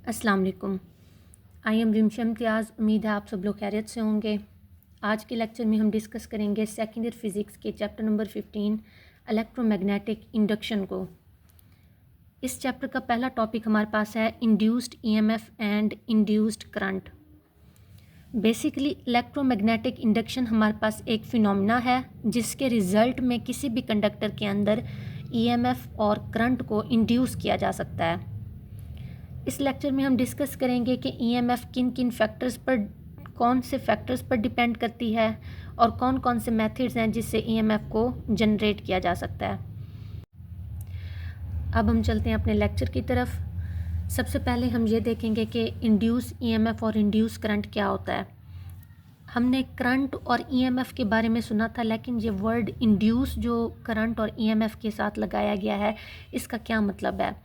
अस्सलाम वालेकुम। I am रिमशम इम्तियाज़। उम्मीद है आप सब लोग खैरियत से होंगे। आज के लेक्चर में हम डिस्कस करेंगे सेकेंड ईयर फिज़िक्स के चैप्टर नंबर 15 इलेक्ट्रोमैग्नेटिक इंडक्शन को। इस चैप्टर का पहला टॉपिक हमारे पास है induced EMF and induced current. Basically electromagnetic induction हमारे पास एक फिनोमिना है जिसके रिज़ल्ट में किसी भी कंडक्टर के अंदर ईएमएफ और करंट को इंड्यूस किया जा सकता है। इस लेक्चर में हम डिस्कस करेंगे कि ईएमएफ किन किन फैक्टर्स पर, कौन से फैक्टर्स पर डिपेंड करती है और कौन कौन से मेथड्स हैं जिससे ईएमएफ को जनरेट किया जा सकता है। अब हम चलते हैं अपने लेक्चर की तरफ। सबसे पहले हम ये देखेंगे कि इंड्यूस ईएमएफ और इंड्यूस करंट क्या होता है। हमने करंट और ईएमएफ के बारे में सुना था, लेकिन ये वर्ड इंड्यूस जो करंट और ईएमएफ के साथ लगाया गया है, इसका क्या मतलब है।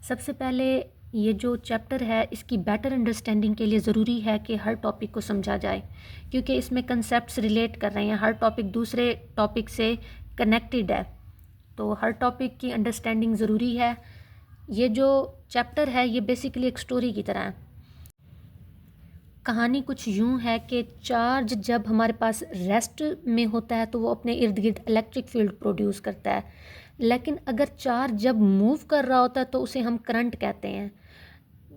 सबसे पहले ये जो चैप्टर है इसकी बेटर अंडरस्टैंडिंग के लिए ज़रूरी है कि हर टॉपिक को समझा जाए, क्योंकि इसमें कंसेप्ट्स रिलेट कर रहे हैं, हर टॉपिक दूसरे टॉपिक से कनेक्टेड है, तो हर टॉपिक की अंडरस्टैंडिंग ज़रूरी है। ये जो चैप्टर है ये बेसिकली एक स्टोरी की तरह है। कहानी कुछ यूँ है कि चार्ज जब हमारे पास रेस्ट में होता है तो वो अपने इर्द गिर्द इलेक्ट्रिक फील्ड प्रोड्यूस करता है, लेकिन अगर चार्ज जब मूव कर रहा होता है तो उसे हम करंट कहते हैं।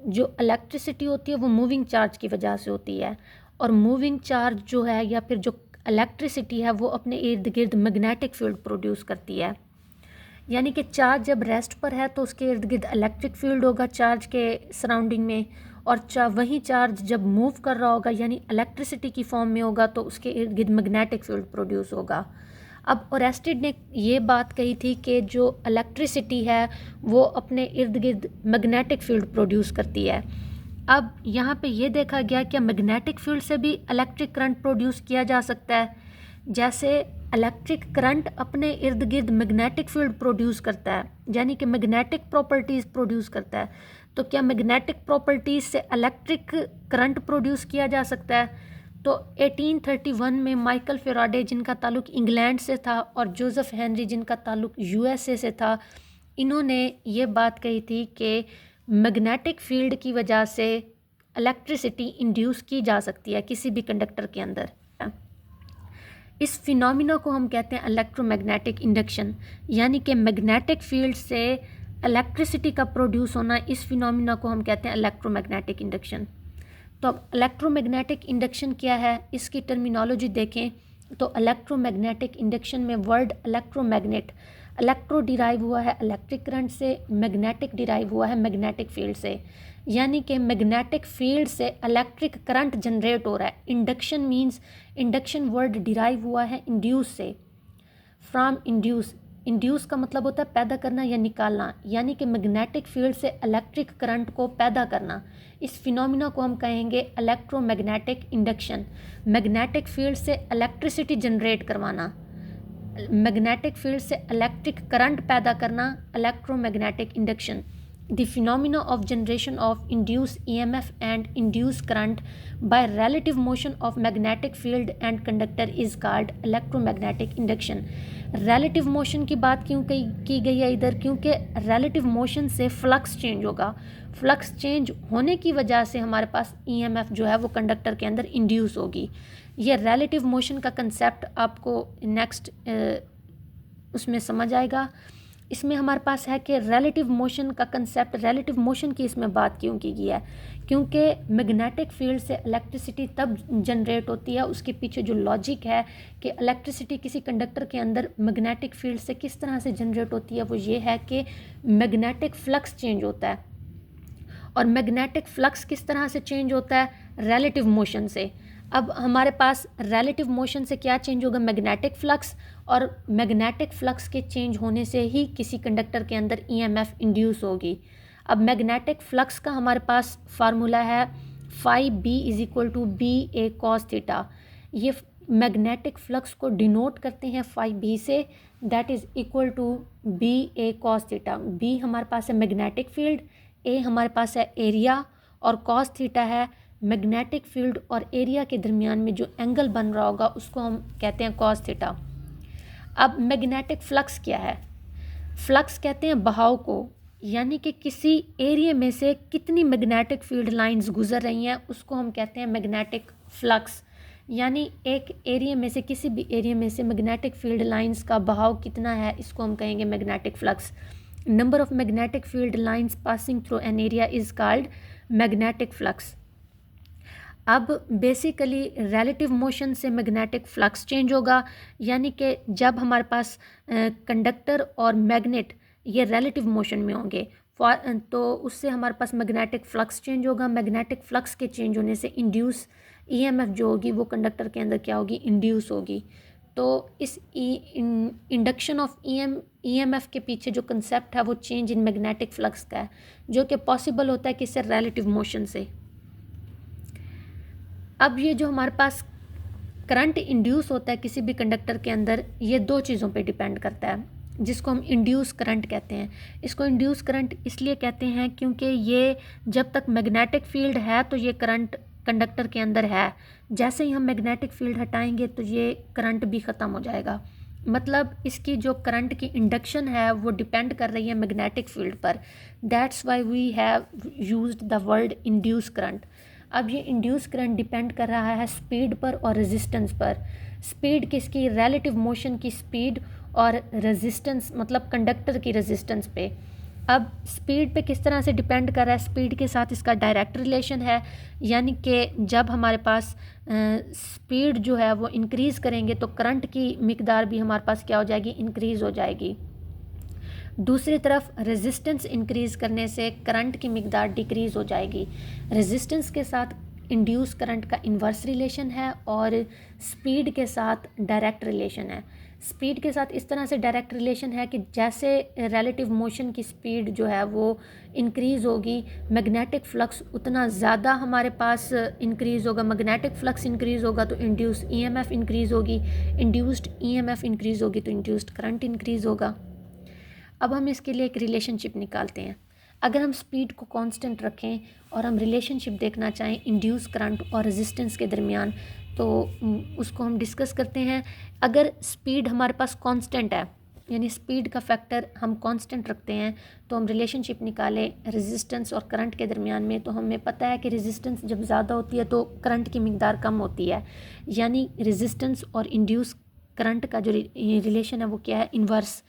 जो इलेक्ट्रिसिटी होती है वो मूविंग चार्ज की वजह से होती है, और मूविंग चार्ज जो है या फिर जो इलेक्ट्रिसिटी है वो अपने इर्द गिर्द मैग्नेटिक फील्ड प्रोड्यूस करती है। यानी कि चार्ज जब रेस्ट पर है तो उसके इर्द गिर्द इलेक्ट्रिक फील्ड होगा चार्ज के सराउंडिंग में, और वही चार्ज जब मूव कर रहा होगा यानी इलेक्ट्रिसिटी की फॉर्म में होगा तो उसके इर्द गिर्द मैग्नेटिक फील्ड प्रोड्यूस होगा। अब ओरेस्टेड ने ये बात कही थी कि जो इलेक्ट्रिसिटी है वो अपने इर्द गिर्द मैग्नेटिक फील्ड प्रोड्यूस करती है। अब यहाँ पे ये देखा गया कि मैग्नेटिक फील्ड से भी इलेक्ट्रिक करंट प्रोड्यूस किया जा सकता है। जैसे इलेक्ट्रिक करंट अपने इर्द गिर्द मैग्नेटिक फील्ड प्रोड्यूस करता है, यानी कि मैग्नेटिक प्रॉपर्टीज़ प्रोड्यूस करता है, तो क्या मैग्नेटिक प्रॉपर्टीज़ से इलेक्ट्रिक करंट प्रोड्यूस किया जा सकता है। तो 1831 में माइकल फेराडे जिनका ताल्लुक इंग्लैंड से था और जोसेफ हेनरी जिनका ताल्लुक यूएसए से था, इन्होंने ये बात कही थी कि मैग्नेटिक फील्ड की वजह से इलेक्ट्रिसिटी इंड्यूस की जा सकती है किसी भी कंडक्टर के अंदर। इस फिनोमिना को हम कहते हैं इलेक्ट्रोमैग्नेटिक इंडक्शन, यानी कि मैग्नेटिक फील्ड से इलेक्ट्रिसिटी का प्रोड्यूस होना, इस फिनोमिना को हम कहते हैं इलेक्ट्रोमैग्नेटिक इंडक्शन। तो अब इलेक्ट्रोमैग्नेटिक इंडक्शन क्या है, इसकी टर्मिनोलॉजी देखें तो इलेक्ट्रोमैग्नेटिक इंडक्शन में वर्ड इलेक्ट्रोमैग्नेट, इलेक्ट्रो डिराइव हुआ है इलेक्ट्रिक करंट से, मैग्नेटिक डिराइव हुआ है मैग्नेटिक फील्ड से, यानी कि मैग्नेटिक फील्ड से इलेक्ट्रिक करंट जनरेट हो रहा है। Induction means, induction word derive हुआ है इंड्यूस से, फ्रॉम इंड्यूस। इंड्यूस का मतलब होता है पैदा करना या निकालना, यानी कि मैग्नेटिक फील्ड से इलेक्ट्रिक करंट को पैदा करना। इस फिनोमिना को हम कहेंगे इलेक्ट्रोमैग्नेटिक इंडक्शन। मैग्नेटिक फील्ड से इलेक्ट्रिसिटी जनरेट करवाना, मैग्नेटिक फील्ड से इलेक्ट्रिक करंट पैदा करना, electromagnetic induction. The phenomena of generation of induced EMF and induced current by relative motion of magnetic field and conductor is called electromagnetic induction। relative motion की बात क्यों की गई है इधर, क्योंकि relative motion से फ्लक्स चेंज होगा, फ्लक्स चेंज होने की वजह से हमारे पास EMF जो है वो कंडक्टर के अंदर इंड्यूस होगी। ये relative motion का कंसेप्ट आपको नेक्स्ट उसमें समझ आएगा। इसमें हमारे पास है कि रिलेटिव मोशन का कंसेप्ट, रिलेटिव मोशन की इसमें बात क्यों की गई है, क्योंकि मैग्नेटिक फील्ड से इलेक्ट्रिसिटी तब जनरेट होती है, उसके पीछे जो लॉजिक है कि इलेक्ट्रिसिटी किसी कंडक्टर के अंदर मैग्नेटिक फील्ड से किस तरह से जनरेट होती है, वो ये है कि मैग्नेटिक फ्लक्स चेंज होता है। और मैग्नेटिक फ्लक्स किस तरह से चेंज होता है, रिलेटिव मोशन से। अब हमारे पास रिलेटिव मोशन से क्या चेंज होगा, मैग्नेटिक फ्लक्स, और मैग्नेटिक फ्लक्स के चेंज होने से ही किसी कंडक्टर के अंदर ईएमएफ इंड्यूस होगी। अब मैग्नेटिक फ्लक्स का हमारे पास फार्मूला है phi B is equal to B A cos theta. ये मैग्नेटिक फ्लक्स को डिनोट करते हैं फाई बी से, that is equal to B A cos theta. B हमारे पास है मैग्नेटिक फील्ड, ए हमारे पास है एरिया, और कॉस थीटा है मैग्नेटिक फील्ड और एरिया के दरमियान में जो एंगल बन रहा होगा उसको हम कहते हैं कॉस थीटा। अब मैग्नेटिक फ्लक्स क्या है, फ्लक्स कहते हैं बहाव को, यानी कि किसी एरिया में से कितनी मैग्नेटिक फील्ड लाइंस गुजर रही हैं उसको हम कहते हैं मैग्नेटिक फ्लक्स। यानी एक एरिया में से, किसी भी एरिया में से मैग्नेटिक फील्ड लाइंस का बहाव कितना है, इसको हम कहेंगे magnetic flux. Number of magnetic field lines passing through an area is called magnetic flux. अब बेसिकली रिलेटिव मोशन से मैग्नेटिक फ्लक्स चेंज होगा, यानी कि जब हमारे पास कंडक्टर और मैग्नेट ये रिलेटिव मोशन में होंगे तो उससे हमारे पास मैग्नेटिक फ्लक्स चेंज होगा। मैग्नेटिक फ्लक्स के चेंज होने से इंड्यूस ईएमएफ जो होगी वो कंडक्टर के अंदर क्या होगी, इंड्यूस होगी। तो इस इंडक्शन ऑफ ईएमएफ के पीछे जो कंसेप्ट है वो चेंज इन मैग्नेटिक फ्लक्स का है, जो कि पॉसिबल होता है किससे, रिलेटिव मोशन से। अब ये जो हमारे पास करंट इंड्यूस होता है किसी भी कंडक्टर के अंदर, ये दो चीज़ों पे डिपेंड करता है, जिसको हम इंड्यूस करंट कहते हैं। इसको इंड्यूस करंट इसलिए कहते हैं क्योंकि ये जब तक मैग्नेटिक फील्ड है तो ये करंट कंडक्टर के अंदर है, जैसे ही हम मैग्नेटिक फील्ड हटाएंगे तो ये करंट भी ख़त्म हो जाएगा। मतलब इसकी जो करंट की इंडक्शन है वो डिपेंड कर रही है मैग्नेटिक फील्ड पर। That's why we have used the word induce current. अब ये इंड्यूस करंट डिपेंड कर रहा है स्पीड पर और रेजिस्टेंस पर। स्पीड किसकी, रिलेटिव मोशन की स्पीड, और रेजिस्टेंस मतलब कंडक्टर की रेजिस्टेंस पे। अब स्पीड पे किस तरह से डिपेंड कर रहा है, स्पीड के साथ इसका डायरेक्ट रिलेशन है, यानी कि जब हमारे पास स्पीड जो है वो इंक्रीज़ करेंगे तो करंट की मिकदार भी हमारे पास क्या हो जाएगी, इंक्रीज़ हो जाएगी। दूसरी तरफ रेजिस्टेंस इंक्रीज़ करने से करंट की मिकदार डिक्रीज़ हो जाएगी। रेजिस्टेंस के साथ इंड्यूस करंट का इन्वर्स रिलेशन है और स्पीड के साथ डायरेक्ट रिलेशन है। स्पीड के साथ इस तरह से डायरेक्ट रिलेशन है कि जैसे रिलेटिव मोशन की स्पीड जो है वो इंक्रीज़ होगी, मैग्नेटिक फ्लक्स उतना ज़्यादा हमारे पास इंक्रीज़ होगा। मैग्नेटिक फ्लक्स इंक्रीज़ होगा तो इंड्यूस ईएमएफ इंक्रीज़ होगी, इंड्यूस्ड ईएमएफ इंक्रीज़ होगी तो इंड्यूस्ड करंट इंक्रीज़ होगा। अब हम इसके लिए एक रिलेशनशिप निकालते हैं। अगर हम स्पीड को कांस्टेंट रखें और हम रिलेशनशिप देखना चाहें इंड्यूस करंट और रेजिस्टेंस के दरमियान, तो उसको हम डिस्कस करते हैं। अगर स्पीड हमारे पास कांस्टेंट है, यानी स्पीड का फैक्टर हम कांस्टेंट रखते हैं, तो हम रिलेशनशिप निकालें रेजिस्टेंस और करंट के दरमियान में, तो हमें पता है कि रेजिस्टेंस जब ज़्यादा होती है तो करंट की मिकदार कम होती है। यानी रेजिस्टेंस और इंड्यूस करंट का जो रिलेशन है वो क्या है, इन्वर्स।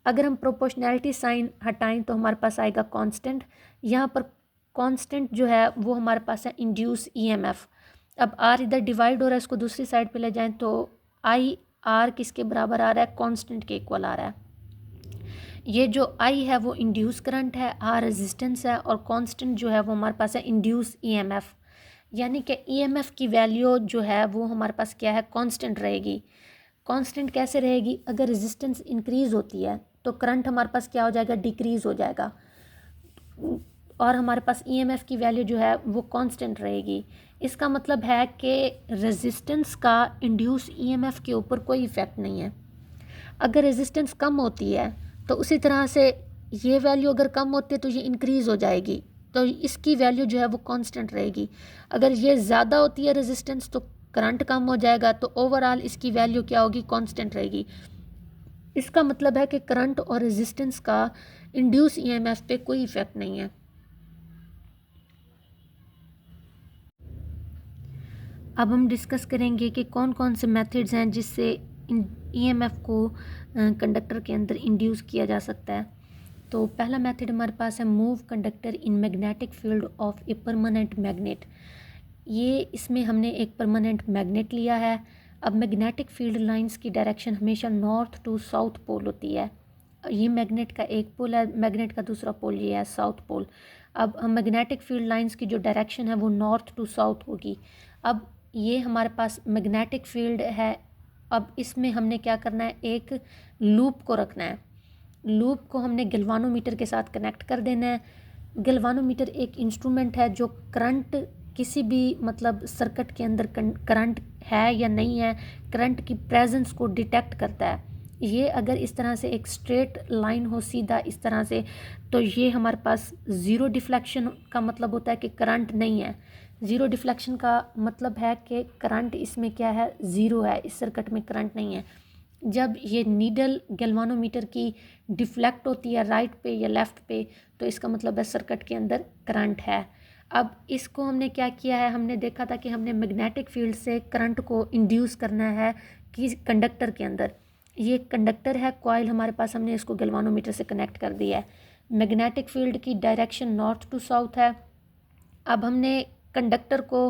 अगर हम प्रोपोर्शनैलिटी साइन हटाएं तो हमारे पास आएगा कांस्टेंट। यहाँ पर कांस्टेंट जो है वो हमारे पास है इंड्यूस ईएमएफ। अब आर इधर डिवाइड हो रहा है, इसको दूसरी साइड पे ले जाएं तो आई आर किसके बराबर आ रहा है, कांस्टेंट के इक्वल आ रहा है। ये जो आई है वो इंड्यूस करंट है, आर रेजिस्टेंस है, और कांस्टेंट जो है वो हमारे पास है इंड्यूस ईएमएफ। यानी कि ईएमएफ की वैल्यू जो है वो हमारे पास क्या है, कांस्टेंट रहेगी। कांस्टेंट कैसे रहेगी, अगर रेजिस्टेंस इंक्रीज़ होती है तो करंट हमारे पास क्या हो जाएगा, डिक्रीज़ हो जाएगा, और हमारे पास ईएमएफ की वैल्यू जो है वो कांस्टेंट रहेगी। इसका मतलब है कि रेजिस्टेंस का इंड्यूस ईएमएफ के ऊपर कोई इफ़ेक्ट नहीं है। अगर रेजिस्टेंस कम होती है तो उसी तरह से ये वैल्यू अगर कम होती है तो ये इंक्रीज़ हो जाएगी, तो इसकी वैल्यू जो है वो कांस्टेंट रहेगी। अगर ये ज़्यादा होती है रेजिस्टेंस तो करंट कम हो जाएगा, तो ओवरऑल इसकी वैल्यू क्या होगी, कांस्टेंट रहेगी। इसका मतलब है कि करंट और रेजिस्टेंस का इंड्यूस ईएमएफ पे कोई इफ़ेक्ट नहीं है। अब हम डिस्कस करेंगे कि कौन कौन से मेथड्स हैं जिससे ईएमएफ को कंडक्टर के अंदर इंड्यूस किया जा सकता है। तो पहला मेथड हमारे पास है move conductor in magnetic field of a permanent magnet. ये इसमें हमने एक परमानेंट मैग्नेट लिया है। अब मैग्नेटिक फील्ड लाइंस की डायरेक्शन हमेशा नॉर्थ टू साउथ पोल होती है। ये मैग्नेट का एक पोल है, मैग्नेट का दूसरा पोल ये है साउथ पोल। अब हम मैग्नेटिक फील्ड लाइंस की जो डायरेक्शन है वो नॉर्थ टू साउथ होगी। अब ये हमारे पास मैग्नेटिक फील्ड है। अब इसमें हमने क्या करना है, एक लूप को रखना है। लूप को हमने गैल्वानोमीटर के साथ कनेक्ट कर देना है। गैल्वानोमीटर एक इंस्ट्रूमेंट है जो करंट किसी भी मतलब सर्किट के अंदर करंट है या नहीं है, करंट की प्रेजेंस को डिटेक्ट करता है। ये अगर इस तरह से एक स्ट्रेट लाइन हो सीधा इस तरह से, तो ये हमारे पास ज़ीरो डिफ्लेक्शन का मतलब होता है कि करंट नहीं है। ज़ीरो डिफ्लेक्शन का मतलब है कि करंट इसमें क्या है, ज़ीरो है, इस सर्किट में करंट नहीं है। जब ये नीडल गैल्वानोमीटर की डिफ्लेक्ट होती है राइट पे या लेफ़्ट पे, तो इसका मतलब है सर्किट के अंदर करंट है। अब इसको हमने क्या किया है, हमने देखा था कि हमने मैग्नेटिक फील्ड से करंट को इंड्यूस करना है कि कंडक्टर के अंदर। ये कंडक्टर है, कॉइल हमारे पास, हमने इसको गैल्वानोमीटर से कनेक्ट कर दिया है। मैग्नेटिक फील्ड की डायरेक्शन नॉर्थ टू साउथ है। अब हमने कंडक्टर को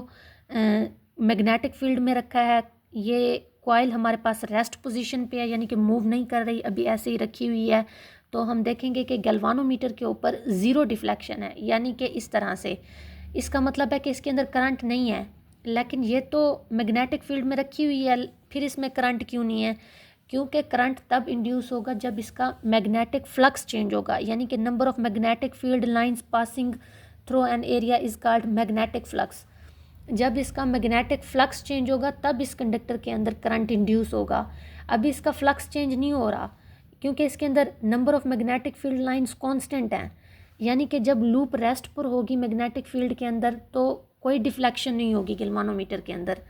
मैग्नेटिक फील्ड में रखा है। ये कॉइल हमारे पास रेस्ट पोजीशन पे है, यानी कि मूव नहीं कर रही, अभी ऐसे ही रखी हुई है। तो हम देखेंगे कि गैल्वानोमीटर के ऊपर ज़ीरो डिफ्लेक्शन है, यानी कि इस तरह से। इसका मतलब है कि इसके अंदर करंट नहीं है, लेकिन ये तो मैग्नेटिक फील्ड में रखी हुई है, फिर इसमें करंट क्यों नहीं है? क्योंकि करंट तब इंड्यूस होगा जब इसका मैग्नेटिक फ्लक्स चेंज होगा, यानी कि number of magnetic field lines passing through an area is called magnetic flux. जब इसका मैग्नेटिक फ्लक्स चेंज होगा तब इस कंडक्टर के अंदर करंट इंड्यूस होगा। अभी इसका फ्लक्स चेंज नहीं हो रहा क्योंकि इसके अंदर number of magnetic field lines constant हैं, यानी कि जब लूप रेस्ट पर होगी मैग्नेटिक फील्ड के अंदर तो कोई डिफ्लेक्शन नहीं होगी गैल्वानोमीटर के अंदर,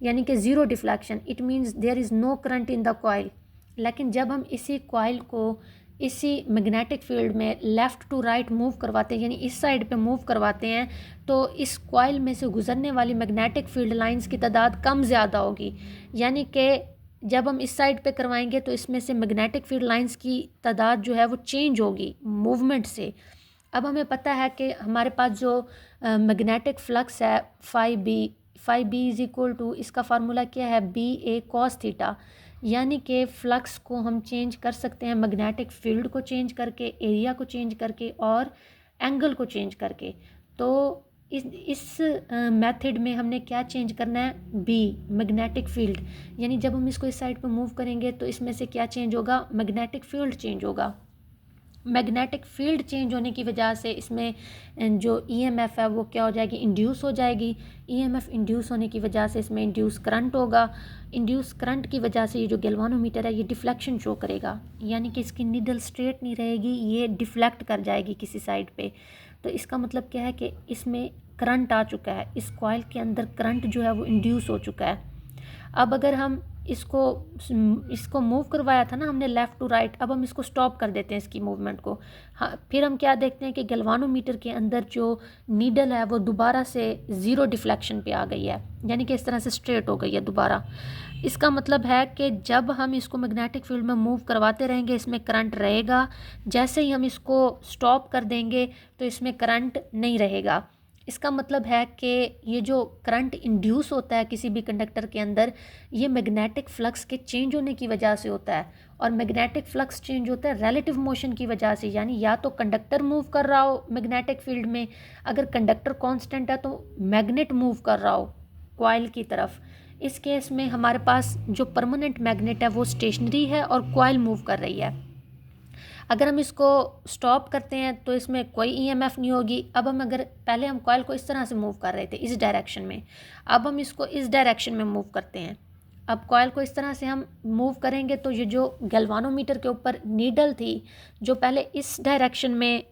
यानी कि zero deflection. It means there is no current in the coil. लेकिन जब हम इसी कॉइल को इसी मैग्नेटिक फील्ड में लेफ़्ट टू राइट मूव करवाते हैं, यानी इस साइड पे मूव करवाते हैं, तो इस कॉइल में से गुजरने वाली मैग्नेटिक फील्ड लाइंस की तादाद कम ज़्यादा होगी। यानी कि जब हम इस साइड पे करवाएंगे तो इसमें से मैग्नेटिक फील्ड लाइंस की तादाद जो है वो चेंज होगी मूवमेंट से। अब हमें पता है कि हमारे पास जो मैग्नेटिक फ्लक्स है phi B is equal to, इसका फार्मूला क्या है, बी ए कॉस थीटा। यानी कि फ्लक्स को हम चेंज कर सकते हैं मैग्नेटिक फील्ड को चेंज करके, एरिया को चेंज करके और एंगल को चेंज करके। तो इस मेथड में हमने क्या चेंज करना है, बी मैग्नेटिक फील्ड, यानी जब हम इसको इस साइड पे मूव करेंगे तो इसमें से क्या चेंज होगा, मैग्नेटिक फील्ड चेंज होगा। मैग्नेटिक फील्ड चेंज होने की वजह से इसमें जो ईएमएफ है वो क्या हो जाएगी, इंड्यूस हो जाएगी। ईएमएफ इंड्यूस होने की वजह से इसमें इंड्यूस करंट होगा। इंड्यूस करंट की वजह से ये जो गैल्वानोमीटर है ये डिफ्लेक्शन शो करेगा, यानी कि इसकी नीडल स्ट्रेट नहीं रहेगी, ये डिफ्लेक्ट कर जाएगी किसी साइड पे। तो इसका मतलब क्या है कि इसमें करंट आ चुका है, इस कॉइल के अंदर करंट जो है वो इंड्यूस हो चुका है। अब अगर हम इसको मूव करवाया था ना हमने लेफ़्ट टू राइट, अब हम इसको स्टॉप कर देते हैं इसकी मूवमेंट को। हाँ, फिर हम क्या देखते हैं कि गैल्वानोमीटर के अंदर जो नीडल है वो दोबारा से ज़ीरो डिफ्लेक्शन पे आ गई है, यानी कि इस तरह से स्ट्रेट हो गई है दोबारा। इसका मतलब है कि जब हम इसको मैग्नेटिक फील्ड में मूव करवाते रहेंगे इसमें करंट रहेगा, जैसे ही हम इसको स्टॉप कर देंगे तो इसमें करंट नहीं रहेगा। इसका मतलब है कि ये जो करंट इंड्यूस होता है किसी भी कंडक्टर के अंदर, ये मैग्नेटिक फ्लक्स के चेंज होने की वजह से होता है। और मैग्नेटिक फ्लक्स चेंज होता है रिलेटिव मोशन की वजह से, यानी या तो कंडक्टर मूव कर रहा हो मैग्नेटिक फील्ड में, अगर कंडक्टर कांस्टेंट है तो मैग्नेट मूव कर रहा हो कॉइल की तरफ। इस केस में हमारे पास जो परमानेंट मैग्नेट है वो स्टेशनरी है और कॉइल मूव कर रही है। अगर हम इसको स्टॉप करते हैं तो इसमें कोई ईएमएफ नहीं होगी। अब हम अगर पहले हम कॉइल को इस तरह से मूव कर रहे थे इस डायरेक्शन में, अब हम इसको इस डायरेक्शन में मूव करते हैं। अब कॉइल को इस तरह से हम मूव करेंगे तो ये जो गैल्वानोमीटर के ऊपर नीडल थी जो पहले इस डायरेक्शन में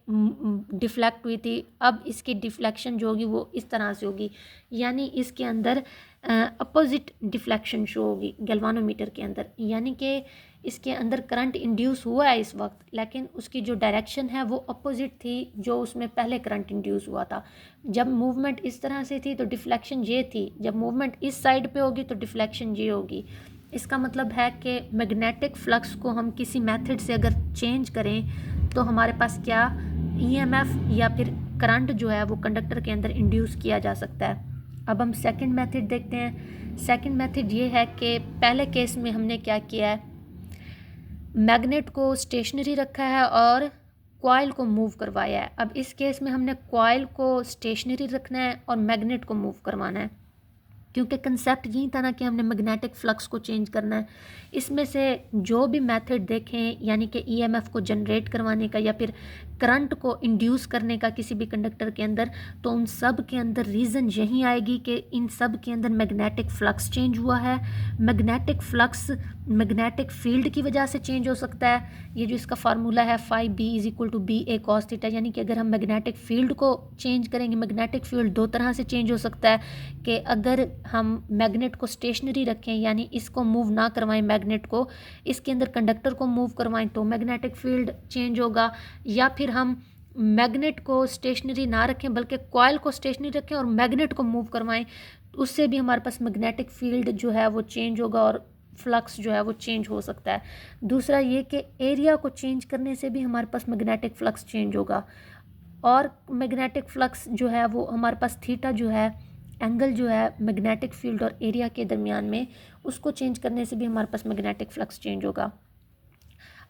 डिफ्लेक्ट हुई थी, अब इसकी डिफ्लेक्शन जो होगी वो इस तरह से होगी, यानी इसके अंदर अपोजिट डिफ्लेक्शन शो होगी गैल्वानोमीटर के अंदर। यानी कि इसके अंदर करंट इंड्यूस हुआ है इस वक्त, लेकिन उसकी जो डायरेक्शन है वो अपोजिट थी जो उसमें पहले करंट इंड्यूस हुआ था। जब मूवमेंट इस तरह से थी तो डिफ्लेक्शन ये थी, जब मूवमेंट इस साइड पे होगी तो डिफ्लेक्शन ये होगी। इसका मतलब है कि मैग्नेटिक फ्लक्स को हम किसी मेथड से अगर चेंज करें तो हमारे पास क्या ईएमएफ या फिर करंट जो है वो कंडक्टर के अंदर इंड्यूस किया जा सकता है। अब हम सेकंड मेथड देखते हैं। सेकंड मेथड ये है कि पहले केस में हमने क्या किया है, मैग्नेट को स्टेशनरी रखा है और कॉइल को मूव करवाया है। अब इस केस में हमने कॉइल को स्टेशनरी रखना है और मैग्नेट को मूव करवाना है, क्योंकि कंसेप्ट यही था ना कि हमने मैग्नेटिक फ्लक्स को चेंज करना है। इसमें से जो भी मेथड देखें, यानी कि ईएमएफ को जनरेट करवाने का या फिर करंट को इंड्यूस करने का किसी भी कंडक्टर के अंदर, तो उन सब के अंदर रीज़न यही आएगी कि इन सब के अंदर मैग्नेटिक फ्लक्स चेंज हुआ है। मैग्नेटिक फ्लक्स मैग्नेटिक फील्ड की वजह से चेंज हो सकता है। ये जो इसका फार्मूला है phi B is equal to B A cos theta, यानी कि अगर हम मैग्नेटिक फील्ड को चेंज करेंगे, मैग्नेटिक फील्ड दो तरह से चेंज हो सकता है कि अगर हम मैग्नेट को स्टेशनरी रखें, यानी इसको मूव ना करवाएं, मैग्नेट को इसके अंदर कंडक्टर को मूव करवाएं तो मैग्नेटिक फील्ड चेंज होगा, या फिर हम मैग्नेट को स्टेशनरी ना रखें बल्कि कॉइल को स्टेशनरी रखें और मैग्नेट को मूव करवाएं, उससे भी हमारे पास मैग्नेटिक फील्ड जो है वो चेंज होगा और फ्लक्स जो है वो चेंज हो सकता है। दूसरा ये कि एरिया को चेंज करने से भी हमारे पास मैग्नेटिक फ्लक्स चेंज होगा, और मैग्नेटिक फ्लक्स जो है वो हमारे पास थीटा जो है, एंगल जो है मैग्नेटिक फील्ड और एरिया के दरमियान में, उसको चेंज करने से भी हमारे पास मैग्नेटिक फ्लक्स चेंज होगा।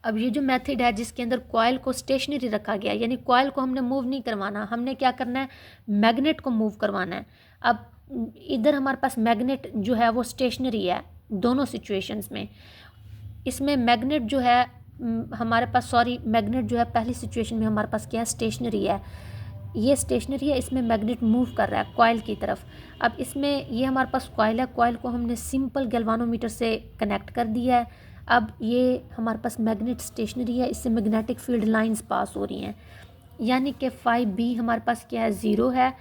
अब ये जो मेथड है जिसके अंदर कॉइल को स्टेशनरी रखा गया, यानी कॉइल को हमने मूव नहीं करवाना, हमने क्या करना है, मैग्नेट को मूव करवाना है। अब इधर हमारे पास मैग्नेट जो है वो स्टेशनरी है दोनों सिचुएशंस में। इसमें मैग्नेट जो है हमारे पास, मैग्नेट जो है पहली सिचुएशन में हमारे पास क्या है, स्टेशनरी है, ये स्टेशनरी है, इसमें मैग्नेट मूव कर रहा है कॉइल की तरफ। अब इसमें ये हमारे पास कॉइल है, कॉइल को हमने सिंपल गैल्वानोमीटर से कनेक्ट कर दिया है। अब ये हमारे पास मैग्नेट स्टेशनरी है, इससे मैग्नेटिक फील्ड लाइंस पास हो रही हैं, यानी कि फाई बी हमारे पास क्या है, ज़ीरो है।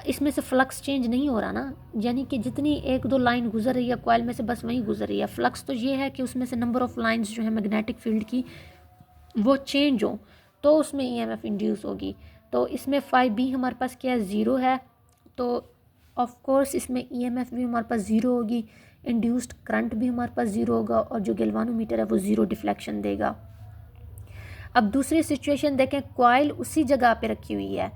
इसमें से फ्लक्स चेंज नहीं हो रहा ना, यानी कि जितनी एक दो लाइन गुजर रही है कॉइल में से बस वहीं गुजर रही है। फ्लक्स तो ये है कि उसमें से नंबर ऑफ़ लाइंस जो है मैग्नेटिक फील्ड की वो चेंज हो तो उसमें ईएमएफ इंड्यूस होगी। तो इसमें फाई बी हमारे पास क्या है, ज़ीरो है, तो ऑफ कोर्स इसमें ईएमएफ भी हमारे पास ज़ीरो होगी, इंड्यूस्ड करंट भी हमारे पास ज़ीरो होगा, और जो गैल्वानोमीटर है वो ज़ीरो डिफ्लेक्शन देगा। अब दूसरी सिचुएशन देखें, कॉइल उसी जगह पे रखी हुई है,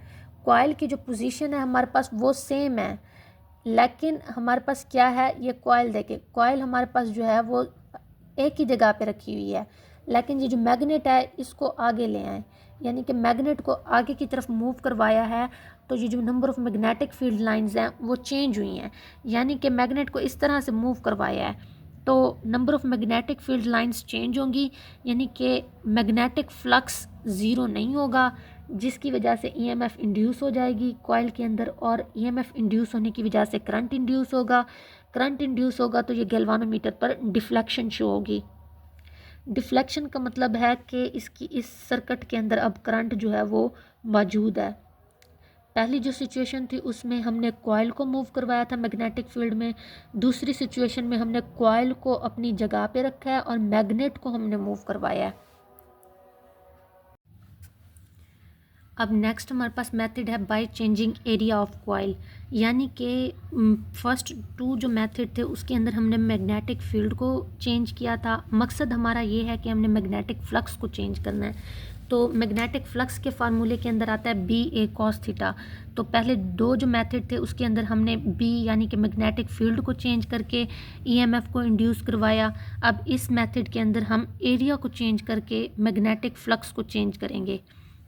कॉइल की जो पोजीशन है हमारे पास वो सेम है, लेकिन हमारे पास क्या है, ये कॉइल देखें, कॉइल हमारे पास जो है वो एक ही जगह पे रखी हुई है, लेकिन ये जो मैग्नेट है इसको आगे ले आए, यानी कि मैग्नेट को आगे की तरफ मूव करवाया है, तो ये जो number of magnetic field lines हैं वो चेंज हुई हैं, यानी कि मैग्नेट को इस तरह से मूव करवाया है तो number of magnetic field lines change होंगी, यानी कि मैग्नेटिक फ्लक्स ज़ीरो नहीं होगा, जिसकी वजह से ईएमएफ इंड्यूस हो जाएगी कॉइल के अंदर, और ईएमएफ इंड्यूस होने की वजह से करंट इंड्यूस होगा। करंट इंड्यूस होगा तो ये गैल्वानोमीटर पर डिफ्लेक्शन शो होगी। डिफ्लेक्शन का मतलब है कि इसकी इस सर्किट के अंदर अब करंट जो है वो मौजूद है। पहली जो सिचुएशन थी उसमें हमने कॉइल को मूव करवाया था मैग्नेटिक फील्ड में, दूसरी सिचुएशन में हमने कॉइल को अपनी जगह पे रखा है और मैग्नेट को हमने मूव करवाया है। अब नेक्स्ट हमारे पास मेथड है by changing area of coil, यानी कि फर्स्ट टू जो मेथड थे उसके अंदर हमने मैग्नेटिक फील्ड को चेंज किया था, मकसद हमारा ये है कि हमने मैग्नेटिक फ्लक्स को चेंज करना है। तो मैग्नेटिक फ्लक्स के फार्मूले के अंदर आता है बी ए कॉस थीटा। तो पहले दो जो मेथड थे उसके अंदर हमने बी यानी कि मैग्नेटिक फील्ड को चेंज करके ईएमएफ को इंड्यूस करवाया। अब इस मेथड के अंदर हम एरिया को चेंज करके मैग्नेटिक फ्लक्स को चेंज करेंगे।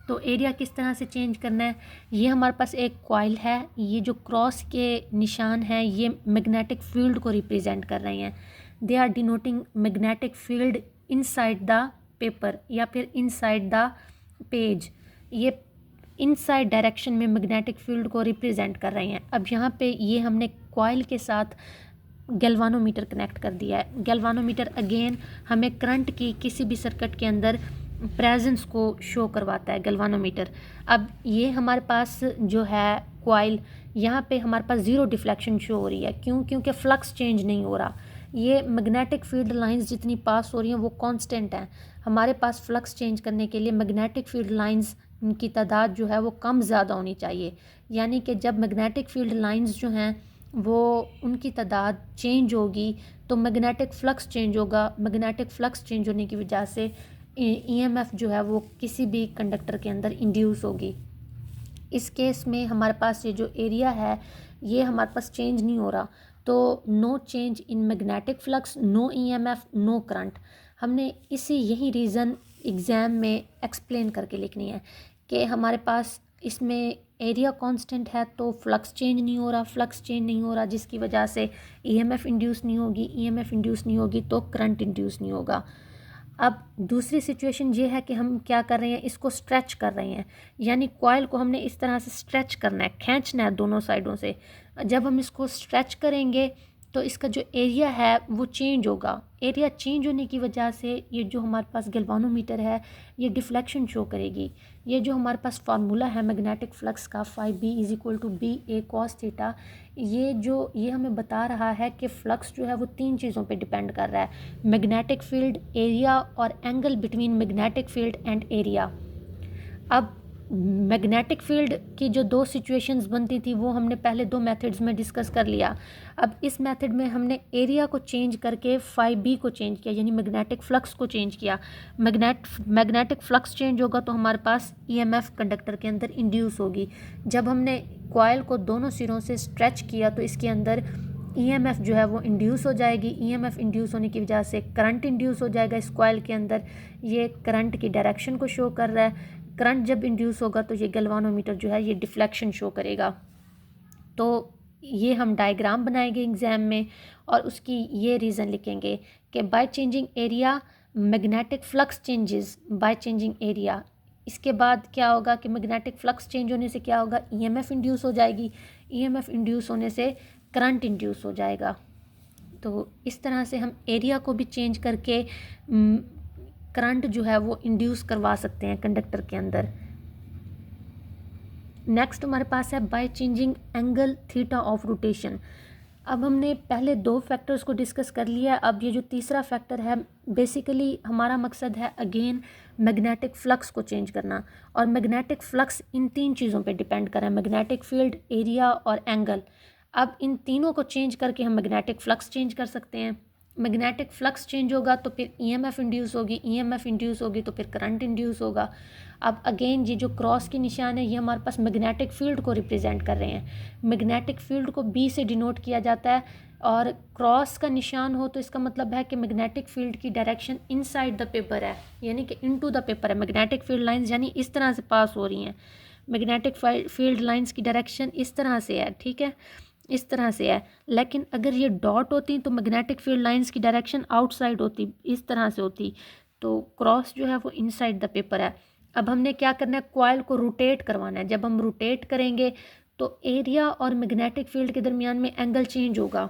तो एरिया किस तरह से चेंज करना है, ये हमारे पास एक कॉइल है, ये जो क्रॉस के निशान हैं ये मैग्नेटिक फील्ड को रिप्रेजेंट कर रहे हैं, they are denoting magnetic field inside the paper या फिर इनसाइड द पेज, ये इनसाइड डायरेक्शन में मैग्नेटिक फील्ड को रिप्रेजेंट कर रहे हैं। अब यहाँ पे ये हमने कॉइल के साथ गैल्वानोमीटर कनेक्ट कर दिया है। गैल्वानोमीटर अगेन हमें करंट की किसी भी सर्किट के अंदर प्रेजेंस को शो करवाता है गैल्वानोमीटर। अब ये हमारे पास जो है कॉइल, यहाँ पे हमारे पास ज़ीरो डिफ्लेक्शन शो हो रही है, क्योंकि फ्लक्स चेंज नहीं हो रहा, ये मैग्नेटिक फील्ड लाइंस जितनी पास हो रही हैं वो कांस्टेंट हैं। हमारे पास फ्लक्स चेंज करने के लिए मैग्नेटिक फील्ड लाइंस की तादाद जो है वो कम ज़्यादा होनी चाहिए, यानी कि जब मैग्नेटिक फील्ड लाइंस जो हैं वो उनकी तादाद चेंज होगी तो मैग्नेटिक फ्लक्स चेंज होगा। मैग्नेटिक फ्लक्स चेंज होने की वजह से ईएमएफ जो है वो किसी भी कंडक्टर के अंदर इंड्यूस होगी। इस केस में हमारे पास ये जो एरिया है ये हमारे पास चेंज नहीं हो रहा, तो no change in magnetic flux, no EMF, no current. हमने यही रीज़न एग्ज़ाम में एक्सप्लेन करके लिखनी है कि हमारे पास इसमें एरिया कांस्टेंट है तो फ्लक्स चेंज नहीं हो रहा, फ्लक्स चेंज नहीं हो रहा जिसकी वजह से ईएमएफ इंड्यूस नहीं होगी, ईएमएफ इंड्यूस नहीं होगी तो करंट इंड्यूस नहीं होगा। अब दूसरी सिचुएशन ये है कि हम क्या कर रहे हैं, इसको स्ट्रेच कर रहे हैं, यानी कॉइल को हमने इस तरह से स्ट्रेच करना है, खींचना है दोनों साइडों से। जब हम इसको स्ट्रेच करेंगे तो इसका जो एरिया है वो चेंज होगा। एरिया चेंज होने की वजह से ये जो हमारे पास गैल्वानोमीटर है ये डिफ्लेक्शन शो करेगी। ये जो हमारे पास फार्मूला है मैग्नेटिक फ्लक्स का, φB = BA cos थीटा, ये हमें बता रहा है कि फ्लक्स जो है वो 3 चीज़ों पे डिपेंड कर रहा है, मैग्नेटिक फील्ड, एरिया और angle between magnetic field and area. अब मैग्नेटिक फील्ड की जो 2 सिचुएशंस बनती थी वो हमने पहले 2 मेथड्स में डिस्कस कर लिया। अब इस मेथड में हमने एरिया को चेंज करके φB को चेंज किया, यानी मैग्नेटिक फ्लक्स को चेंज किया। मैग्नेटिक फ्लक्स चेंज होगा तो हमारे पास EMF कंडक्टर के अंदर इंड्यूस होगी। जब हमने कॉइल को दोनों सिरों से स्ट्रेच किया तो इसके अंदर EMF जो है वो इंड्यूस हो जाएगी। EMF इंड्यूस होने की वजह से करंट इंड्यूस हो जाएगा इस कॉइल के अंदर। ये करंट की डायरेक्शन को शो कर रहा है। करंट जब इंड्यूस होगा तो ये गैल्वानोमीटर जो है ये डिफ्लेक्शन शो करेगा। तो ये हम डायग्राम बनाएंगे एग्जाम में और उसकी ये रीज़न लिखेंगे कि by changing area magnetic flux changes by changing area. इसके बाद क्या होगा कि मैग्नेटिक फ्लक्स चेंज होने से क्या होगा, EMF इंड्यूस हो जाएगी। EMF इंड्यूस होने से करंट इंड्यूस हो जाएगा। तो इस तरह से हम एरिया को भी चेंज करके करंट जो है वो इंड्यूस करवा सकते हैं कंडक्टर के अंदर। नेक्स्ट हमारे पास है by changing angle theta of rotation. अब हमने पहले 2 फैक्टर्स को डिस्कस कर लिया। अब ये जो तीसरा फैक्टर है, बेसिकली हमारा मकसद है अगेन मैग्नेटिक फ्लक्स को चेंज करना, और मैग्नेटिक फ्लक्स इन 3 चीज़ों पे डिपेंड कर रहा है, मैग्नेटिक फील्ड, एरिया और एंगल। अब इन तीनों को चेंज करके हम मैग्नेटिक फ्लक्स चेंज कर सकते हैं। मैग्नेटिक फ्लक्स चेंज होगा तो फिर EMF इंड्यूस होगी, EMF इंड्यूस होगी तो फिर करंट इंड्यूस होगा। अब अगेन ये जो क्रॉस के निशान है ये हमारे पास मैग्नेटिक फील्ड को रिप्रेजेंट कर रहे हैं। मैग्नेटिक फील्ड को B से डिनोट किया जाता है, और क्रॉस का निशान हो तो इसका मतलब है कि मैग्नेटिक फील्ड की डायरेक्शन इनसाइड द पेपर है, यानी कि इनटू द पेपर है। मैग्नेटिक फील्ड लाइंस यानी इस तरह से पास हो रही हैं। मैग्नेटिक फील्ड लाइंस की डायरेक्शन इस तरह से है, ठीक है, इस तरह से है। लेकिन अगर ये डॉट होती तो मैग्नेटिक फील्ड लाइंस की डायरेक्शन आउटसाइड होती, इस तरह से होती। तो क्रॉस जो है वो इनसाइड द पेपर है। अब हमने क्या करना है, कॉइल को रोटेट करवाना है। जब हम रोटेट करेंगे तो एरिया और मैग्नेटिक फील्ड के दरमियान में एंगल चेंज होगा।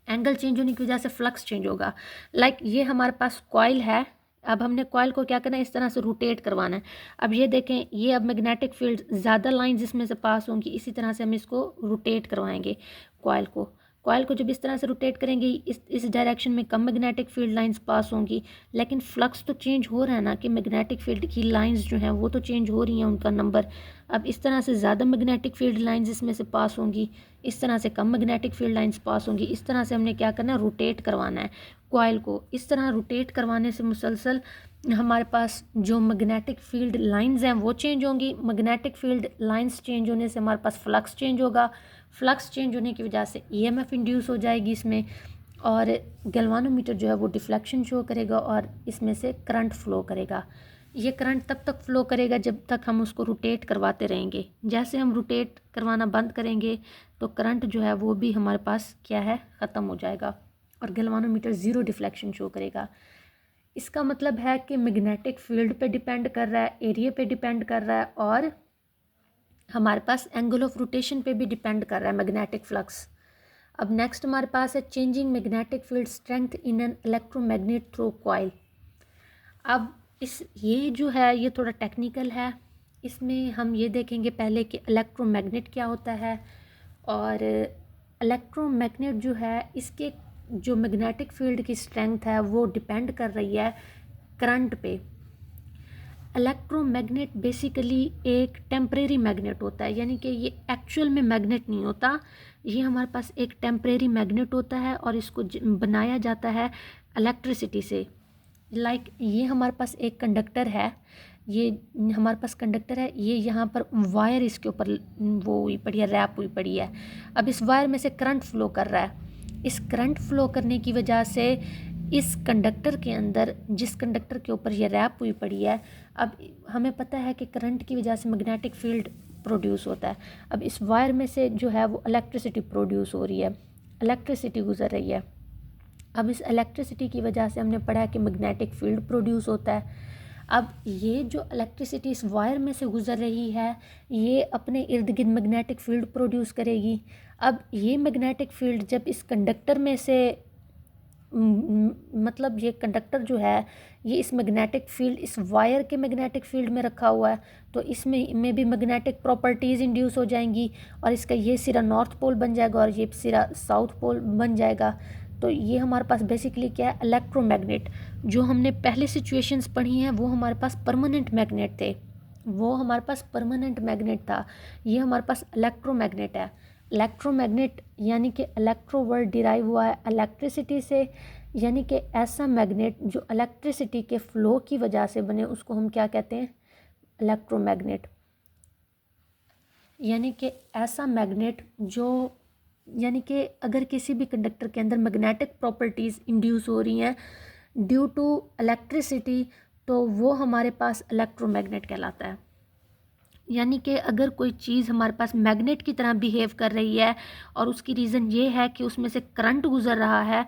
एंगल चेंज होने की वजह से फ्लक्स चेंज होगा। लाइक ये हमारे पास कॉइल है। अब हमने कॉइल को क्या करना है, इस तरह से रोटेट करवाना है। अब ये देखें, ये अब मैग्नेटिक फील्ड ज़्यादा लाइंस इसमें से पास होंगी, इसी तरह से हम इसको रोटेट करवाएंगे कॉइल को। कॉइल को जब इस तरह से रोटेट करेंगे इस डायरेक्शन में कम मैग्नेटिक फील्ड लाइंस पास होंगी, लेकिन फ्लक्स तो चेंज हो रहा है ना, कि मैग्नेटिक फील्ड की लाइंस जो हैं वो तो चेंज हो रही हैं, उनका नंबर। अब इस तरह से ज़्यादा मैग्नेटिक फील्ड लाइंस इसमें से पास होंगी, इस तरह से कम मैग्नेटिक फील्ड लाइंस पास होंगी। इस तरह से हमने क्या करना है, रोटेट करवाना है कॉइल को। इस तरह रोटेट करवाने से मुसलसल हमारे पास जो मैग्नेटिक फील्ड लाइंस हैं वो चेंज होंगी। मैग्नेटिक फील्ड लाइंस चेंज होने से हमारे पास फ्लक्स चेंज होगा। फ्लक्स चेंज होने की वजह से EMF इंड्यूस हो जाएगी इसमें, और गैल्वानोमीटर जो है वो डिफ्लेक्शन शो करेगा और इसमें से करंट फ्लो करेगा। ये करंट तब तक फ्लो करेगा जब तक हम उसको रोटेट करवाते रहेंगे। जैसे हम रोटेट करवाना बंद करेंगे तो करंट जो है वो भी हमारे पास क्या है, ख़त्म हो जाएगा और गैल्वानोमीटर 0 डिफ्लेक्शन शो करेगा। इसका मतलब है कि मैग्नेटिक फील्ड पे डिपेंड कर रहा है, एरिया पे डिपेंड कर रहा है, और हमारे पास एंगल ऑफ रोटेशन पे भी डिपेंड कर रहा है मैग्नेटिक फ्लक्स। अब नेक्स्ट हमारे पास है changing magnetic field strength in an electromagnet through coil. अब ये जो है ये थोड़ा टेक्निकल है। इसमें हम ये देखेंगे पहले कि इलेक्ट्रोमैग्नेट क्या होता है, और इलेक्ट्रोमैग्नेट जो है इसके जो मैग्नेटिक फील्ड की स्ट्रेंथ है वो डिपेंड कर रही है करंट पे। इलेक्ट्रोमैग्नेट बेसिकली एक टेम्परेरी मैग्नेट होता है, यानी कि ये एक्चुअल में मैग्नेट नहीं होता, ये हमारे पास एक टेम्परेरी मैग्नेट होता है और इसको बनाया जाता है इलेक्ट्रिसिटी से। लाइक ये हमारे पास एक कंडक्टर है, ये हमारे पास कंडक्टर है, ये यहाँ पर वायर इसके ऊपर वो हुई पड़ी है, रैप हुई पड़ी है। अब इस वायर में से करंट फ्लो कर रहा है। इस करंट फ्लो करने की वजह से इस कंडक्टर के अंदर, जिस कंडक्टर के ऊपर ये रैप हुई पड़ी है, अब हमें पता है कि करंट की वजह से मैग्नेटिक फील्ड प्रोड्यूस होता है। अब इस वायर में से जो है वो इलेक्ट्रिसिटी प्रोड्यूस हो रही है, इलेक्ट्रिसिटी गुजर रही है। अब इस इलेक्ट्रिसिटी की वजह से हमने पढ़ा है कि मैग्नेटिक फील्ड प्रोड्यूस होता है। अब ये जो इलेक्ट्रिसिटी इस वायर में से गुजर रही है, ये अपने इर्द गिर्द मैग्नेटिक फील्ड प्रोड्यूस करेगी। अब ये मैग्नेटिक फील्ड जब इस कंडक्टर में से मतलब ये कंडक्टर जो है ये इस मैग्नेटिक फील्ड इस वायर के मैग्नेटिक फील्ड में रखा हुआ है, तो इसमें भी मैग्नेटिक प्रॉपर्टीज़ इंड्यूस हो जाएंगी और इसका ये सिरा नॉर्थ पोल बन जाएगा और ये सिरा साउथ पोल बन जाएगा। तो ये हमारे पास बेसिकली क्या है, इलेक्ट्रोमैग्नेट। जो हमने पहले सिचुएशंस पढ़ी हैं वो हमारे पास परमानेंट मैग्नेट थे, वो हमारे पास परमानेंट मैग्नेट था। ये हमारे पास इलेक्ट्रोमैग्नेट है। इलेक्ट्रोमैग्नेट यानी कि इलेक्ट्रो वर्ड डिराइव हुआ है इलेक्ट्रिसिटी से, यानी कि ऐसा मैग्नेट जो इलेक्ट्रिसिटी के फ्लो की वजह से बने उसको हम क्या कहते हैं, इलेक्ट्रोमैग्नेट। यानी कि ऐसा मैग्नेट जो, यानी कि अगर किसी भी कंडक्टर के अंदर मैग्नेटिक प्रॉपर्टीज़ इंड्यूस हो रही हैं ड्यू टू इलेक्ट्रिसिटी, तो वो हमारे पास इलेक्ट्रोमैग्नेट कहलाता है। यानी कि अगर कोई चीज़ हमारे पास मैग्नेट की तरह बिहेव कर रही है और उसकी रीज़न ये है कि उसमें से करंट गुजर रहा है,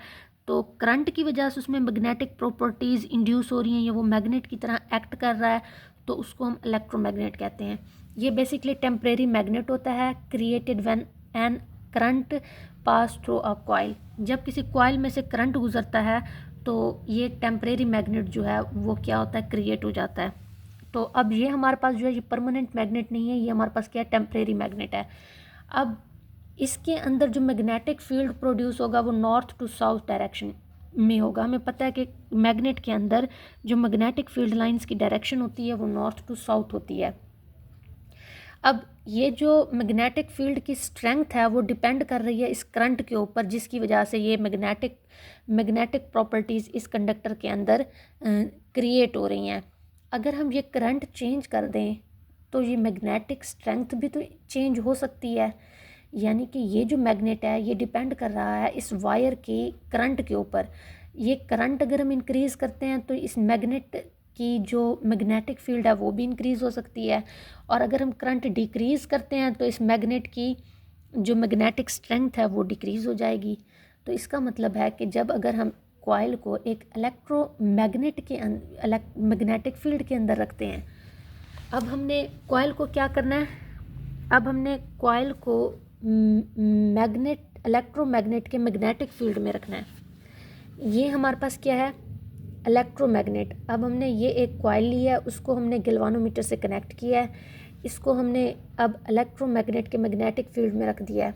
तो करंट की वजह से उसमें मैग्नेटिक प्रॉपर्टीज़ इंड्यूस हो रही हैं या वो मैग्नेट की तरह एक्ट कर रहा है, तो उसको हम इलेक्ट्रोमैग्नेट कहते हैं। ये बेसिकली टेम्परेरी मैग्नेट होता है, created when an current pass through a coil. जब किसी कॉइल में से करंट गुजरता है तो ये टेम्परेरी मैग्नेट जो है वो क्या होता है, क्रिएट हो जाता है। तो अब ये हमारे पास जो है ये परमानेंट मैग्नेट नहीं है, ये हमारे पास क्या है, टेम्परेरी मैग्नेट है। अब इसके अंदर जो मैग्नेटिक फील्ड प्रोड्यूस होगा वो नॉर्थ टू साउथ डायरेक्शन में होगा। हमें पता है कि मैग्नेट के अंदर जो मैग्नेटिक फील्ड लाइंस की डायरेक्शन होती है वो नॉर्थ टू साउथ होती है। अब ये जो मैग्नेटिक फील्ड की स्ट्रेंथ है वो डिपेंड कर रही है इस करंट के ऊपर, जिसकी वजह से ये मैग्नेटिक प्रॉपर्टीज़ इस कंडक्टर के अंदर क्रिएट हो रही हैं। अगर हम ये करंट चेंज कर दें तो ये मैग्नेटिक स्ट्रेंथ भी तो चेंज हो सकती है। यानी कि ये जो मैग्नेट है ये डिपेंड कर रहा है इस वायर की करंट के ऊपर। ये करंट अगर हम इंक्रीज़ करते हैं तो इस मैग्नेट की जो मैग्नेटिक फील्ड है वो भी इंक्रीज़ हो सकती है, और अगर हम करंट डिक्रीज़ करते हैं तो इस मैग्नेट की जो मैग्नेटिक स्ट्रेंथ है वो डिक्रीज़ हो जाएगी। तो इसका मतलब है कि जब अगर हम कॉइल को एक मैग्नेटिक फील्ड के अंदर रखते हैं, अब हमने कॉइल को क्या करना है, अब हमने कॉइल को इलेक्ट्रोमैग्नेट के मैग्नेटिक फील्ड में रखना है। ये हमारे पास क्या है, इलेक्ट्रोमैग्नेट। अब हमने ये एक कॉइल लिया है, उसको हमने गैल्वानोमीटर से कनेक्ट किया है, इसको हमने अब इलेक्ट्रोमैग्नेट के मैग्नेटिक फील्ड में रख दिया है।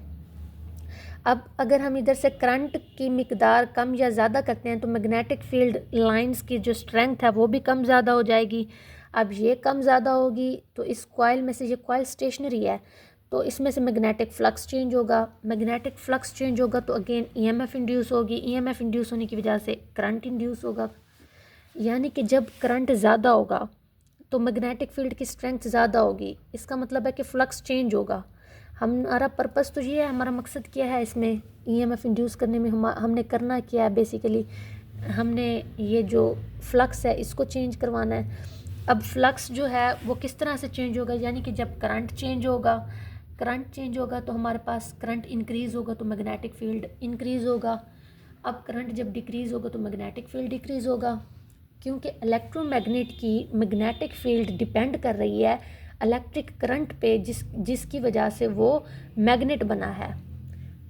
अब अगर हम इधर से करंट की मिकदार कम या ज़्यादा करते हैं तो मैग्नेटिक फील्ड लाइंस की जो स्ट्रेंथ है वो भी कम ज़्यादा हो जाएगी। अब ये कम ज़्यादा होगी तो इस कॉइल में से, ये कॉइल स्टेशनरी है, तो इसमें से मैग्नेटिक फ्लक्स चेंज होगा। मैग्नेटिक फ्लक्स चेंज होगा तो अगेन ईएमएफ इंड्यूस होगी, ईएमएफ इंड्यूस होने की वजह से करंट इंड्यूस होगा। यानी कि जब करंट ज़्यादा होगा तो मैग्नेटिक फील्ड की स्ट्रेंथ ज़्यादा होगी, इसका मतलब है कि फ्लक्स चेंज होगा। हमारा पर्पस तो ये है, हमारा मकसद क्या है इसमें ईएमएफ इंड्यूस करने में, हमने करना क्या है, बेसिकली हमने ये जो फ्लक्स है इसको चेंज करवाना है। अब फ्लक्स जो है वो किस तरह से चेंज होगा, यानी कि जब करंट चेंज होगा तो हमारे पास करंट इंक्रीज़ होगा तो मैग्नेटिक फील्ड इंक्रीज़ होगा। अब करंट जब डिक्रीज़ होगा तो मैग्नेटिक फील्ड डिक्रीज़ होगा, क्योंकि इलेक्ट्रोमैग्नेट की मैग्नेटिक फील्ड डिपेंड कर रही है इलेक्ट्रिक करंट पे, जिसकी वजह से वो मैग्नेट बना है।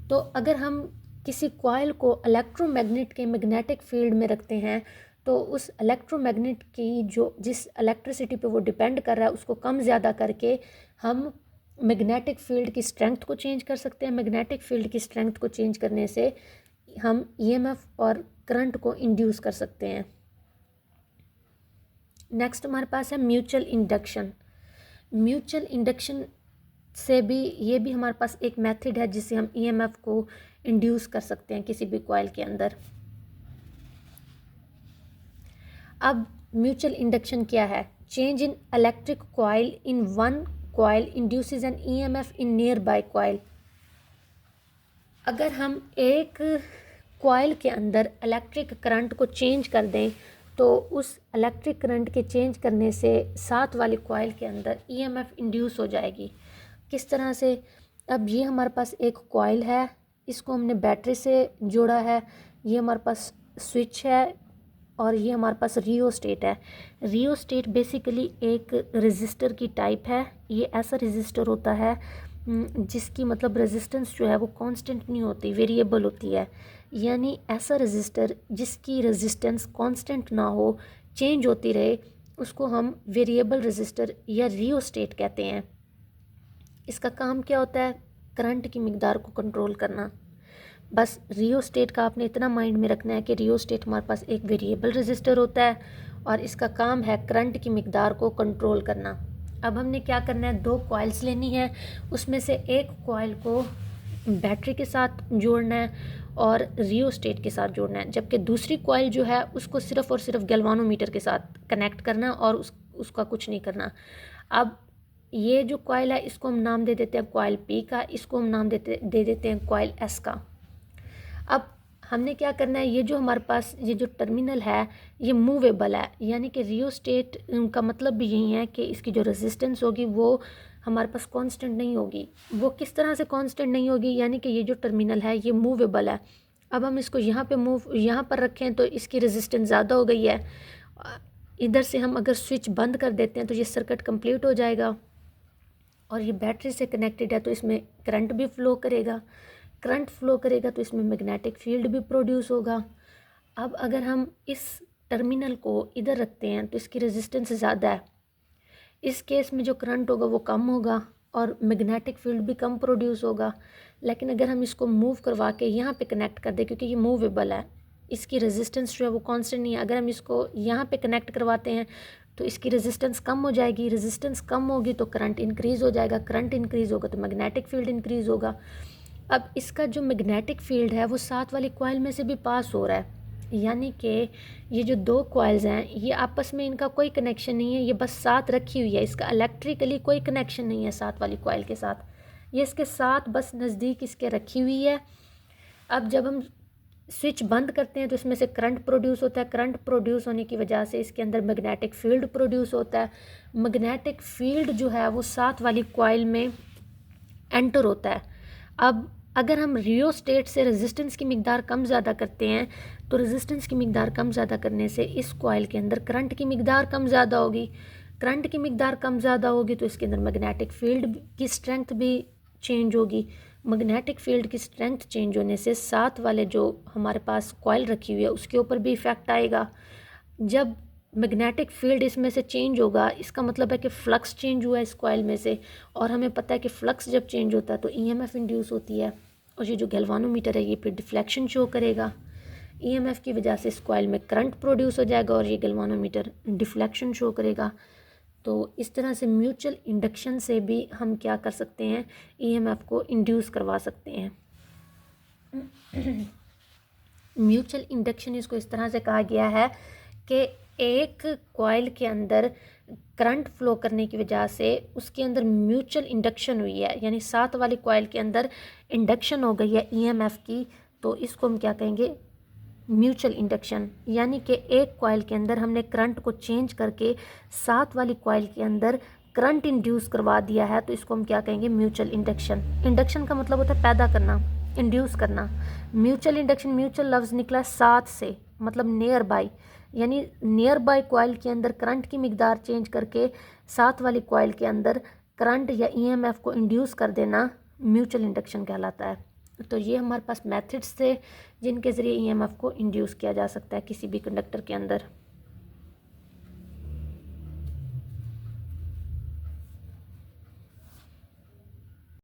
तो अगर हम किसी कॉइल को इलेक्ट्रोमैग्नेट के मैग्नेटिक फील्ड में रखते हैं तो उस इलेक्ट्रोमैग्नेट की जो जिस इलेक्ट्रिसिटी पे वो डिपेंड कर रहा है उसको कम ज़्यादा करके हम मैग्नेटिक फील्ड की स्ट्रेंथ को चेंज कर सकते हैं। मैग्नेटिक फील्ड की स्ट्रेंथ को चेंज करने से हम ईएमएफ और करंट को इंड्यूस कर सकते हैं। नेक्स्ट हमारे पास है म्यूचुअल इंडक्शन। म्यूचुअल इंडक्शन से भी, ये भी हमारे पास एक मेथड है जिससे हम ईएमएफ को इंड्यूस कर सकते हैं किसी भी कॉइल के अंदर। अब म्यूचुअल इंडक्शन क्या है, change in electric coil in one coil induces an EMF in nearby coil. अगर हम एक कॉइल के अंदर इलेक्ट्रिक करंट को चेंज कर दें तो उस इलेक्ट्रिक करंट के चेंज करने से साथ वाली कॉइल के अंदर ईएमएफ इंड्यूस हो जाएगी। किस तरह से, अब ये हमारे पास एक कॉइल है, इसको हमने बैटरी से जोड़ा है, ये हमारे पास स्विच है और ये हमारे पास रियोस्टेट है। रियोस्टेट बेसिकली एक रेजिस्टर की टाइप है। ये ऐसा रेजिस्टर होता है जिसकी मतलब रेजिस्टेंस जो है वो कांस्टेंट नहीं होती, वेरिएबल होती है। यानी ऐसा रेजिस्टर जिसकी रेजिस्टेंस कांस्टेंट ना हो, चेंज होती रहे, उसको हम वेरिएबल रेजिस्टर या रियोस्टेट कहते हैं। इसका काम क्या होता है? करंट की मिकदार को कंट्रोल करना। बस रियोस्टेट का आपने इतना माइंड में रखना है कि रियोस्टेट हमारे पास एक वेरिएबल रेजिस्टर होता है और इसका काम है करंट की मिकदार को कंट्रोल करना। अब हमने क्या करना है, 2 कॉइल्स लेनी है, उसमें से एक कॉइल को बैटरी के साथ जोड़ना है और रियोस्टेट के साथ जोड़ना है, जबकि दूसरी कॉइल जो है उसको सिर्फ और सिर्फ गैल्वानोमीटर के साथ कनेक्ट करना और उसका कुछ नहीं करना। अब ये जो कॉइल है इसको हम नाम दे देते हैं कॉइल पी का, इसको हम नाम दे देते हैं कॉइल एस का। अब हमने क्या करना है, ये जो हमारे पास ये जो टर्मिनल है ये मूवेबल है, यानी कि रियोस्टेट का मतलब भी यही है कि इसकी जो रेजिस्टेंस होगी वो हमारे पास कांस्टेंट नहीं होगी। वो किस तरह से कांस्टेंट नहीं होगी, यानी कि ये जो टर्मिनल है ये मूवेबल है। अब हम इसको यहाँ पर रखें तो इसकी रेजिस्टेंस ज़्यादा हो गई है। इधर से हम अगर स्विच बंद कर देते हैं तो ये सर्किट कंप्लीट हो जाएगा और ये बैटरी से कनेक्टेड है तो इसमें करंट भी फ्लो करेगा। करंट फ्लो करेगा तो इसमें मैग्नेटिक फील्ड भी प्रोड्यूस होगा। अब अगर हम इस टर्मिनल को इधर रखते हैं तो इसकी रेजिस्टेंस ज़्यादा है, इस केस में जो करंट होगा वो कम होगा और मैग्नेटिक फील्ड भी कम प्रोड्यूस होगा। लेकिन अगर हम इसको मूव करवा के यहाँ पे कनेक्ट कर दें, क्योंकि ये मूवेबल है, इसकी रेजिस्टेंस जो है वो कांस्टेंट नहीं है, अगर हम इसको यहाँ पे कनेक्ट करवाते हैं तो इसकी रेजिस्टेंस कम हो जाएगी। रेजिस्टेंस कम होगी तो करंट इंक्रीज़ हो जाएगा, करंट इंक्रीज़ होगा तो मैग्नेटिक फील्ड इंक्रीज़ होगा। अब इसका जो मैग्नेटिक फील्ड है वो साथ वाली कॉइल में से भी पास हो रहा है, यानी कि ये जो 2 कॉइल्स हैं ये आपस में इनका कोई कनेक्शन नहीं है, ये बस साथ रखी हुई है, इसका इलेक्ट्रिकली कोई कनेक्शन नहीं है साथ वाली कॉइल के साथ, ये इसके साथ बस नज़दीक इसके रखी हुई है। अब जब हम स्विच बंद करते हैं तो इसमें से करंट प्रोड्यूस होता है, करंट प्रोड्यूस होने की वजह से इसके अंदर मैग्नेटिक फील्ड प्रोड्यूस होता है। मैग्नेटिक फील्ड जो है वो साथ वाली कॉइल में एंटर होता है। अब अगर हम रियोस्टेट से रेजिस्टेंस की मिकदार कम ज़्यादा करते हैं तो रेजिस्टेंस की मिकदार कम ज़्यादा करने से इस कॉइल के अंदर करंट की मिकदार कम ज़्यादा होगी। करंट की मिकदार कम ज़्यादा होगी तो इसके अंदर मैग्नेटिक फील्ड की स्ट्रेंथ भी चेंज होगी। मैग्नेटिक फील्ड की स्ट्रेंथ चेंज होने से साथ वाले जो हमारे पास कॉइल रखी हुई है उसके ऊपर भी इफ़ेक्ट आएगा। जब मैग्नेटिक फील्ड इसमें से चेंज होगा इसका मतलब है कि फ्लक्स चेंज हुआ है इस कॉइल में से, और हमें पता है कि फ्लक्स जब चेंज होता है तो ईएमएफ इंड्यूस होती है और ये जो गैल्वानोमीटर है ये फिर डिफ्लेक्शन शो करेगा। ईएमएफ की वजह से इस कॉइल में करंट प्रोड्यूस हो जाएगा और ये गैल्वानोमीटर डिफ्लेक्शन शो करेगा। तो इस तरह से म्यूचुअल इंडक्शन से भी हम क्या कर सकते हैं, ईएमएफ को इंड्यूस करवा सकते हैं। म्यूचुअल इंडक्शन इसको इस तरह से कहा गया है कि एक कॉइल के अंदर करंट फ्लो करने की वजह से उसके अंदर म्यूचुअल इंडक्शन हुई है, यानी साथ वाली कॉइल के अंदर इंडक्शन हो गई है ईएमएफ की, तो इसको हम क्या कहेंगे, म्यूचुअल इंडक्शन। यानी कि एक कॉइल के अंदर हमने करंट को चेंज करके साथ वाली कॉइल के अंदर करंट इंड्यूस करवा दिया है, तो इसको हम क्या कहेंगे, म्यूचुअल इंडक्शन। इंडक्शन का मतलब होता है पैदा करना, इंड्यूस करना। म्यूचुअल इंडक्शन, म्यूचुअल लफ्ज़ निकला साथ से, मतलब नियर बाय, यानी नियर बाय कॉइल के अंदर करंट की मिकदार चेंज करके साथ वाली कॉइल के अंदर करंट या ईएमएफ को इंड्यूस कर देना म्यूचुअल इंडक्शन कहलाता है। तो ये हमारे पास मेथड्स थे जिनके ज़रिए ईएमएफ को इंड्यूस किया जा सकता है किसी भी कंडक्टर के अंदर।